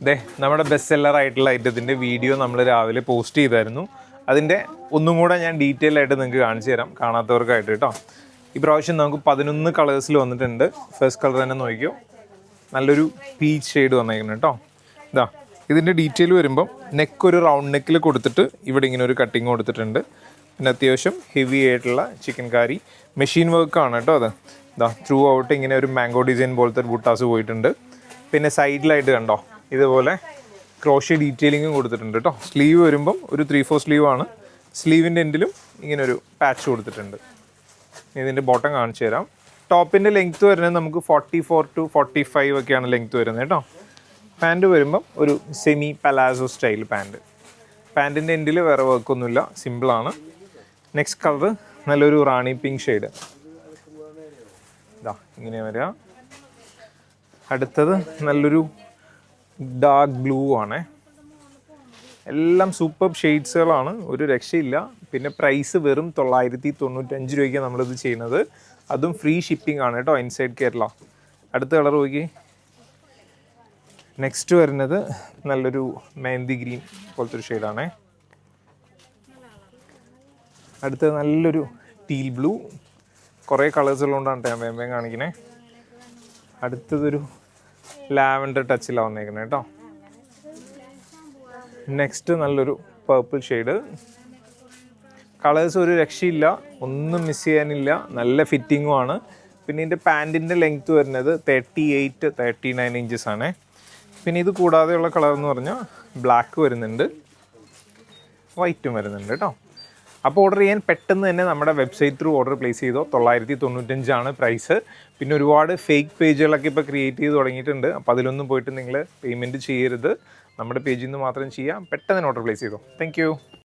ദേ നമ്മുടെ best seller ആയിട്ടുള്ള ഐറ്റത്തിൻ്റെ video നമ്മൾ രാവിലെ പോസ്റ്റ് ചെയ്തായിരുന്നു. അതിൻ്റെ ഒന്നും കൂടെ ഞാൻ ഡീറ്റെയിൽ ആയിട്ട് നിങ്ങൾക്ക് കാണിച്ചു തരാം, കാണാത്തവർക്കായിട്ട് കേട്ടോ. ഈ പ്രാവശ്യം നമുക്ക് 11 കളേഴ്സിൽ വന്നിട്ടുണ്ട്. ഫസ്റ്റ് കളർ തന്നെ നോക്കിയോ, നല്ലൊരു പീച്ച് ഷെയ്ഡ് വന്നേക്കുന്നത് കേട്ടോ. ഇതാ ഇതിൻ്റെ ഡീറ്റെയിൽ വരുമ്പം നെക്ക് ഒരു റൗണ്ട് നെക്കിൽ കൊടുത്തിട്ട് ഇവിടെ ഇങ്ങനെ ഒരു കട്ടിങ് കൊടുത്തിട്ടുണ്ട്. പിന്നെ അത്യാവശ്യം ഹെവി ആയിട്ടുള്ള ചിക്കൻ കാരി മെഷീൻ വർക്കാണ് കേട്ടോ. അത് ഇതാ ത്രൂ ഔട്ട് ഇങ്ങനെ ഒരു മാംഗോ ഡിസൈൻ പോലത്തെ ബുട്ടാസ് പോയിട്ടുണ്ട്. പിന്നെ സൈഡിലായിട്ട് കണ്ടോ ഇതുപോലെ ക്രോഷ്യ ഡീറ്റെയിലിങ്ങും കൊടുത്തിട്ടുണ്ട് കേട്ടോ. സ്ലീവ് വരുമ്പം ഒരു 3/4 സ്ലീവ് ആണ്. സ്ലീവിൻ്റെ എൻഡിലും ഇങ്ങനെ ഒരു പാച്ച് കൊടുത്തിട്ടുണ്ട്. ഇതിൻ്റെ ബോട്ടം കാണിച്ചു തരാം. ടോപ്പിൻ്റെ ലെങ്ത്ത് വരുന്നത് നമുക്ക് 44 to 45 ഒക്കെയാണ് ലെങ്ത്ത് വരുന്നത് കേട്ടോ. പാൻറ്റ് വരുമ്പം ഒരു സെമി പലാസോ സ്റ്റൈൽ പാൻറ്റ്. പാൻറ്റിൻ്റെ എൻഡിൽ വേറെ വർക്കൊന്നുമില്ല, സിമ്പിളാണ്. നെക്സ്റ്റ് കളർ നല്ലൊരു റാണി പിങ്ക് ഷെയ്ഡ്. ഇതാ ഇങ്ങനെ വരിക. അടുത്തത് നല്ലൊരു ഡാർക്ക് ബ്ലൂ ആണ്. എല്ലാം സൂപ്പർ ഷെയ്ഡ്സുകളാണ്, ഒരു രക്ഷയില്ല. പിന്നെ പ്രൈസ് വെറും 995 രൂപയ്ക്ക് നമ്മളിത് ചെയ്യുന്നത്. അതും ഫ്രീ ഷിപ്പിംഗ് ആണ് കേട്ടോ, ഇൻസൈഡ് കേരള. അടുത്ത കളർ നോക്കി. നെക്സ്റ്റ് വരുന്നത് നല്ലൊരു മെഹന്തി ഗ്രീൻ പോലത്തെ ഒരു ഷെയ്ഡാണേ. അടുത്തത് നല്ലൊരു ടീൽ ബ്ലൂ. കുറേ കളേഴ്സ് ഉള്ളതുകൊണ്ടാണ് ഞാൻ വേഗം കാണിക്കണേ. അടുത്തതൊരു ലാവൻഡർ ടച്ചിലാണ് വന്നേക്കുന്നത് കേട്ടോ. നെക്സ്റ്റ് നല്ലൊരു പർപ്പിൾ ഷെയ്ഡ്. കളേഴ്സ് ഒരു രക്ഷയില്ല, ഒന്നും മിസ് ചെയ്യാനില്ല, നല്ല ഫിറ്റിങ്ങും ആണ്. പിന്നെ ഇതിൻ്റെ പാൻറ്റിൻ്റെ ലെങ്ത്ത് വരുന്നത് 38-39 ഇഞ്ചസ് ആണ്. പിന്നെ ഇത് കൂടാതെയുള്ള കളർ എന്ന് പറഞ്ഞാൽ ബ്ലാക്ക് വരുന്നുണ്ട്, വൈറ്റും വരുന്നുണ്ട് കേട്ടോ. അപ്പോൾ ഓർഡർ ചെയ്യാൻ പെട്ടെന്ന് തന്നെ നമ്മുടെ വെബ്സൈറ്റ് ത്രൂ ഓർഡർ പ്ലേസ് ചെയ്തോ. 995 പ്രൈസ്. പിന്നെ ഒരുപാട് ഫേക്ക് പേജുകളൊക്കെ ഇപ്പോൾ ക്രിയേറ്റ് ചെയ്ത് തുടങ്ങിയിട്ടുണ്ട്. അപ്പോൾ അതിലൊന്നും പോയിട്ട് നിങ്ങൾ പേയ്മെൻറ്റ് ചെയ്യരുത്, നമ്മുടെ പേജിൽ നിന്ന് മാത്രം ചെയ്യാം. പെട്ടെന്ന് തന്നെ ഓർഡർ പ്ലേസ് ചെയ്തോ. താങ്ക്